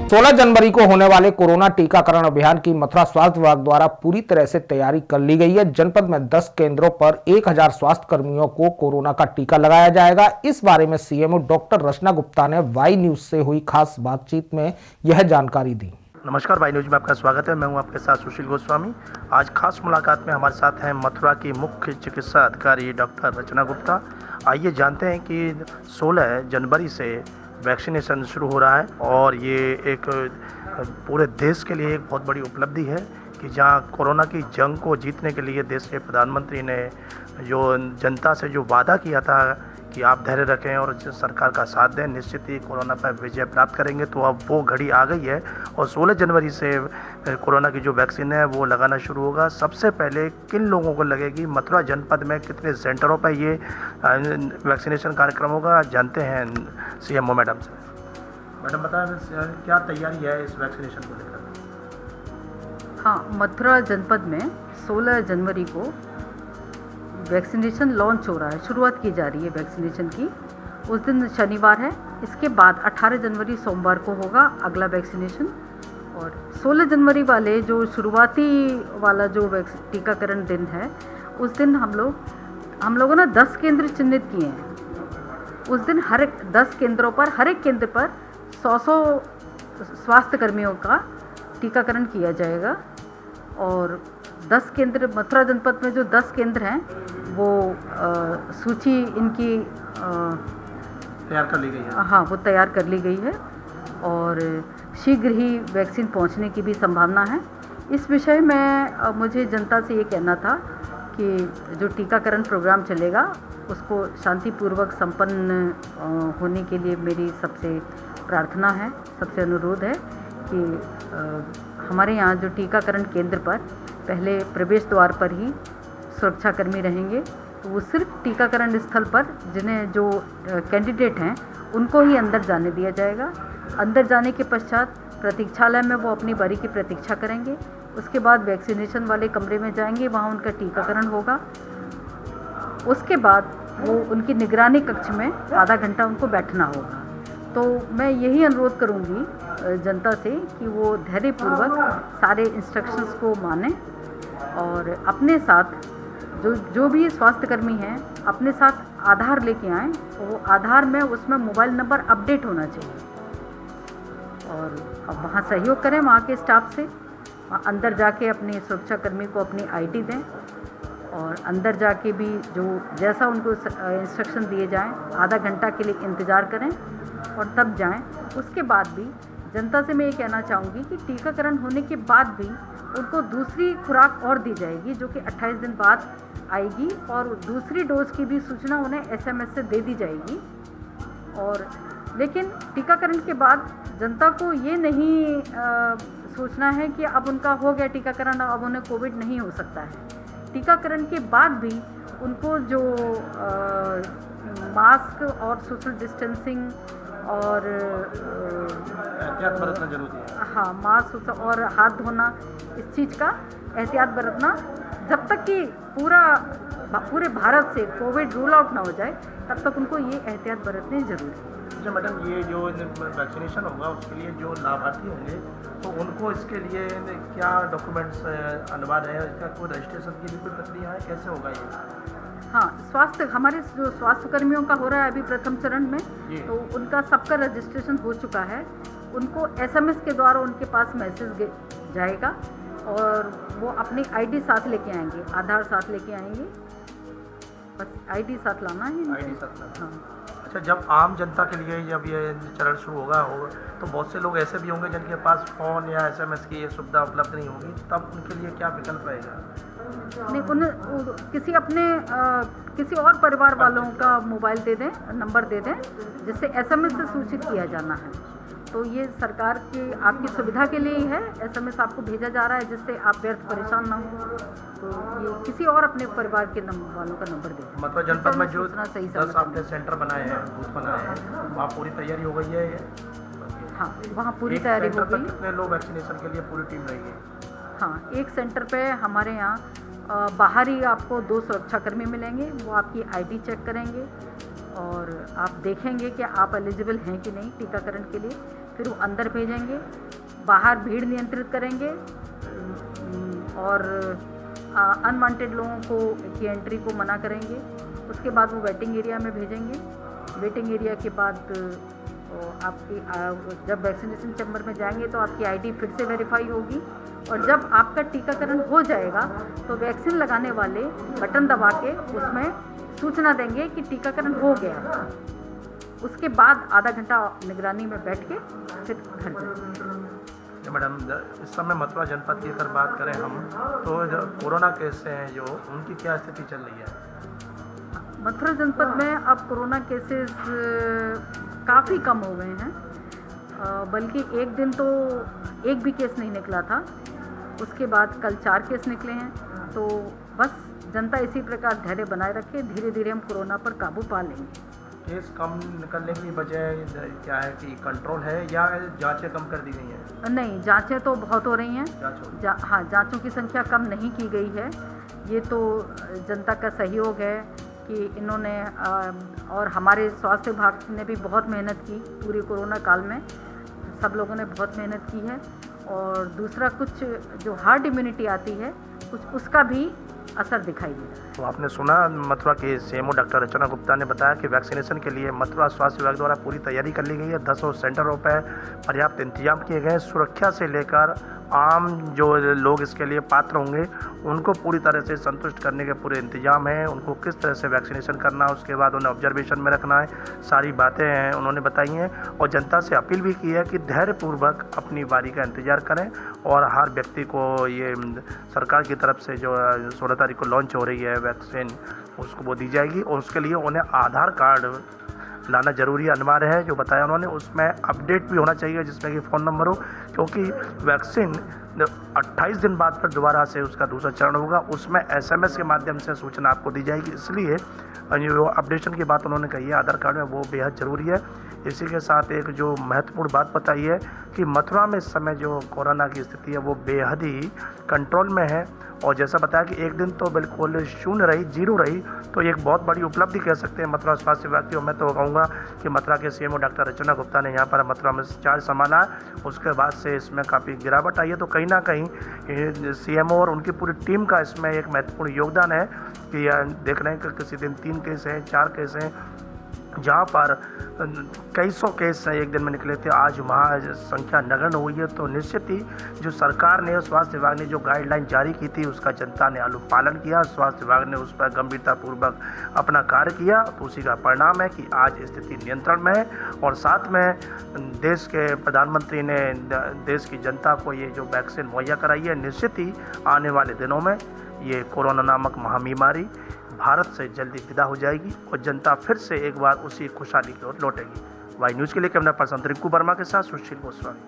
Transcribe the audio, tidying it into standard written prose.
16 जनवरी को होने वाले कोरोना टीकाकरण अभियान की मथुरा स्वास्थ्य विभाग द्वारा पूरी तरह से तैयारी कर ली गई है। जनपद में 10 केंद्रों पर 1000 स्वास्थ्य कर्मियों को कोरोना का टीका लगाया जाएगा। इस बारे में सीएमओ डॉक्टर रचना गुप्ता ने वाई न्यूज से हुई खास बातचीत में यह जानकारी दी। नमस्कार, वाई न्यूज में आपका स्वागत है। मैं हूं आपके साथ सुशील गोस्वामी। आज खास मुलाकात में हमारे साथ हैं मथुरा की मुख्य चिकित्सा अधिकारी डॉक्टर रचना गुप्ता। आइए जानते हैं कि 16 जनवरी से वैक्सीनेशन शुरू हो रहा है और ये एक पूरे देश के लिए एक बहुत बड़ी उपलब्धि है कि जहां कोरोना की जंग को जीतने के लिए देश के प्रधानमंत्री ने जो जनता से जो वादा किया था कि आप धैर्य रखें और सरकार का साथ दें, निश्चित ही कोरोना पर विजय प्राप्त करेंगे। तो अब वो घड़ी आ गई है और 16 जनवरी से कोरोना की जो वैक्सीन है वो लगाना शुरू होगा। सबसे पहले किन लोगों को लगेगी, मथुरा जनपद में कितने सेंटरों पर ये वैक्सीनेशन कार्यक्रम होगा, जानते हैं सीएमओ मैडम से। मैडम बताएं क्या तैयारी है इस वैक्सीनेशन को लेकर? हाँ, मथुरा जनपद में 16 जनवरी को वैक्सीनेशन लॉन्च हो रहा है, शुरुआत की जा रही है वैक्सीनेशन की। उस दिन शनिवार है। इसके बाद 18 जनवरी सोमवार को होगा अगला वैक्सीनेशन। और 16 जनवरी वाले जो शुरुआती वाला जो टीकाकरण दिन है, उस दिन हम लोगों ने 10 केंद्र चिन्हित किए हैं। उस दिन हर 10 केंद्रों पर, हर एक केंद्र पर 100 स्वास्थ्य कर्मियों का टीकाकरण किया जाएगा। और 10 केंद्र, मथुरा जनपद में जो 10 केंद्र हैं वो सूची इनकी तैयार कर ली गई है। हाँ, वो तैयार कर ली गई है और शीघ्र ही वैक्सीन पहुंचने की भी संभावना है। इस विषय में मुझे जनता से ये कहना था कि जो टीकाकरण प्रोग्राम चलेगा उसको शांतिपूर्वक संपन्न होने के लिए मेरी सबसे प्रार्थना है, सबसे अनुरोध है कि हमारे यहाँ जो टीकाकरण केंद्र पर पहले प्रवेश द्वार पर ही सुरक्षाकर्मी रहेंगे, तो वो सिर्फ टीकाकरण स्थल पर जिन्हें जो कैंडिडेट हैं उनको ही अंदर जाने दिया जाएगा। अंदर जाने के पश्चात प्रतीक्षालय में वो अपनी बारी की प्रतीक्षा करेंगे। उसके बाद वैक्सीनेशन वाले कमरे में जाएंगे, वहाँ उनका टीकाकरण होगा। उसके बाद वो उनकी निगरानी कक्ष में आधा घंटा उनको बैठना होगा। तो मैं यही अनुरोध करूंगी जनता से कि वो धैर्यपूर्वक सारे इंस्ट्रक्शंस को मानें और अपने साथ जो भी स्वास्थ्यकर्मी हैं अपने साथ आधार लेके आएँ। वो आधार में उसमें मोबाइल नंबर अपडेट होना चाहिए और अब वहाँ सहयोग करें वहाँ के स्टाफ से। अंदर जाके अपने सुरक्षाकर्मी को अपनी आईडी दें और अंदर जाके भी जो जैसा उनको इंस्ट्रक्शन दिए जाएं, आधा घंटा के लिए इंतज़ार करें और तब जाएं। उसके बाद भी जनता से मैं ये कहना चाहूँगी कि टीकाकरण होने के बाद भी उनको दूसरी खुराक और दी जाएगी जो कि 28 दिन बाद आएगी और दूसरी डोज की भी सूचना उन्हें SMS से दे दी जाएगी। और लेकिन टीकाकरण के बाद जनता को ये नहीं सोचना है कि अब उनका हो गया टीकाकरण, अब उन्हें कोविड नहीं हो सकता है। टीकाकरण के बाद भी उनको जो मास्क और सोशल डिस्टेंसिंग और एहतियात बरतना जरूरी है। हाँ, मास्क और हाथ धोना, इस चीज़ का एहतियात बरतना जब तक कि पूरे भारत से कोविड रूल आउट ना हो जाए तब तक उनको ये एहतियात बरतने जरूरी है। अच्छा मैडम, ये जो वैक्सीनेशन होगा उसके लिए जो लाभार्थी होंगे तो उनको इसके लिए क्या डॉक्यूमेंट्स अनिवार्य है? इसका कोई रजिस्ट्रेशन की भी कोई प्रक्रिया है? कैसे होगा ये? हाँ, हमारे जो स्वास्थ्य कर्मियों का हो रहा है अभी प्रथम चरण में, तो उनका सबका रजिस्ट्रेशन हो चुका है। उनको SMS के द्वारा उनके पास मैसेज जाएगा और वो अपनी ID साथ लेके आएंगे, आधार साथ लेके आएंगे। बस ID साथ लाना है। ID साथ लाना। हाँ। अच्छा, जब आम जनता के लिए जब ये चरण शुरू होगा तो बहुत से लोग ऐसे भी होंगे जिनके पास फ़ोन या SMS की ये सुविधा उपलब्ध नहीं होगी, तब उनके लिए क्या विकल्प रहेगा? नहीं, उन्हें किसी और परिवार वालों का मोबाइल दे दें, नंबर दे दें जिससे SMS से सूचित किया जाना है। तो ये सरकार की आपकी सुविधा के लिए ही है, SMS आपको भेजा जा रहा है जिससे आप व्यर्थ परेशान ना हो। तो ये किसी और अपने परिवार के वालों का नंबर दे दें। मतलब जनपद में जो 10 आपने सेंटर बनाए हैं, बूथ बनाए हैं, वहाँ पूरी तैयारी हो गई है ये? हाँ, वहाँ पूरी तैयारी हो गई। कितने लोग वैक्सीनेशन के लिए पूरी टीम रहेगी? हाँ, एक सेंटर पे हमारे यहाँ बाहर ही आपको 2 सुरक्षाकर्मी मिलेंगे। वो आपकी ID चेक करेंगे और आप देखेंगे कि आप एलिजिबल हैं कि नहीं टीकाकरण के लिए। फिर वो अंदर भेजेंगे, बाहर भीड़ नियंत्रित करेंगे और अनवांटेड लोगों को की एंट्री को मना करेंगे। उसके बाद वो वेटिंग एरिया में भेजेंगे। वेटिंग एरिया के बाद आपकी जब वैक्सीनेशन चैम्बर में जाएंगे तो आपकी आईडी फिर से वेरीफाई होगी और जब आपका टीकाकरण हो जाएगा तो वैक्सीन लगाने वाले बटन दबा के उसमें सूचना देंगे कि टीकाकरण हो गया। उसके बाद आधा घंटा निगरानी में बैठ के फिर घर जाएंगे। मैडम, इस समय मथुरा जनपद की अगर बात करें हम, तो जो कोरोना केस हैं जो उनकी क्या स्थिति चल रही है? मथुरा जनपद में अब कोरोना केसेस काफ़ी कम हो गए हैं, बल्कि एक दिन तो एक भी केस नहीं निकला था। उसके बाद कल 4 केस निकले हैं। तो बस जनता इसी प्रकार धैर्य बनाए रखे, धीरे धीरे हम कोरोना पर काबू पा लेंगे। केस कम निकलने की वजह क्या है कि कंट्रोल है या जांचें कम कर दी गई हैं? नहीं, जांचें तो बहुत हो रही हैं। हाँ, जांचों की संख्या कम नहीं की गई है। ये तो जनता का सहयोग है कि इन्होंने और हमारे स्वास्थ्य विभाग ने भी बहुत मेहनत की पूरी कोरोना काल में। सब लोगों ने बहुत मेहनत की है। और दूसरा, कुछ जो हार्ड इम्यूनिटी आती है कुछ उसका भी असर दिखाई दे रहा है। तो आपने सुना मथुरा के सीएमओ डॉक्टर रचना गुप्ता ने बताया कि वैक्सीनेशन के लिए मथुरा स्वास्थ्य विभाग द्वारा पूरी तैयारी कर ली गई है। 10 सेंटरों पर पर्याप्त इंतजाम किए गए हैं। सुरक्षा से लेकर आम जो लोग इसके लिए पात्र होंगे उनको पूरी तरह से संतुष्ट करने के पूरे इंतजाम हैं। उनको किस तरह से वैक्सीनेशन करना है, उसके बाद उन्हें ऑब्जर्वेशन में रखना है, सारी बातें हैं उन्होंने बताई हैं। और जनता से अपील भी की है कि धैर्यपूर्वक अपनी बारी का इंतजार करें और हर व्यक्ति को ये सरकार की तरफ से जो 16 तारीख को लॉन्च हो रही है वैक्सीन, उसको वो दी जाएगी। और उसके लिए उन्हें आधार कार्ड लाना जरूरी अनिवार्य है, जो बताया उन्होंने। उसमें अपडेट भी होना चाहिए जिसमें कि फ़ोन नंबर हो, क्योंकि वैक्सीन 28 दिन बाद फिर दोबारा से उसका दूसरा चरण होगा। उसमें SMS के माध्यम से सूचना आपको दी जाएगी। इसलिए जो अपडेशन की बात उन्होंने कही है आधार कार्ड में, वो बेहद ज़रूरी है। इसी के साथ एक जो महत्वपूर्ण बात बताई है कि मथुरा में इस समय जो कोरोना की स्थिति है वो बेहद ही कंट्रोल में है। और जैसा बताया कि एक दिन तो बिल्कुल शून्य रही, 0 रही, तो एक बहुत बड़ी उपलब्धि कह सकते हैं मथुरा स्वास्थ्य विभाग की। और मैं तो कहूँगा कि मथुरा के सीएमओ डॉक्टर रचना गुप्ता ने यहाँ पर मथुरा में चार्ज संभाला, उसके बाद से इसमें काफ़ी गिरावट आई है। तो कहीं ना कहीं सीएमओ और उनकी पूरी टीम का इसमें एक महत्वपूर्ण योगदान है कि देख रहे हैं कि किसी दिन 3 केस हैं, 4 केस हैं, जहाँ पर कई सौ केस एक दिन में निकले थे, आज वहाँ संख्या नगण्य हुई है। तो निश्चित ही जो सरकार ने, स्वास्थ्य विभाग ने जो गाइडलाइन जारी की थी उसका जनता ने अनुपालन किया। स्वास्थ्य विभाग ने उस पर गंभीरतापूर्वक अपना कार्य किया। तो उसी का परिणाम है कि आज स्थिति नियंत्रण में है। और साथ में देश के प्रधानमंत्री ने देश की जनता को ये जो वैक्सीन मुहैया कराई है, निश्चित ही आने वाले दिनों में ये कोरोना नामक महामारी भारत से जल्दी विदा हो जाएगी और जनता फिर से एक बार उसी खुशहाली की ओर लौटेगी। वाई न्यूज़ के लिए कैमरा पर्सन रिंकू वर्मा के साथ सुशील गोस्वामी।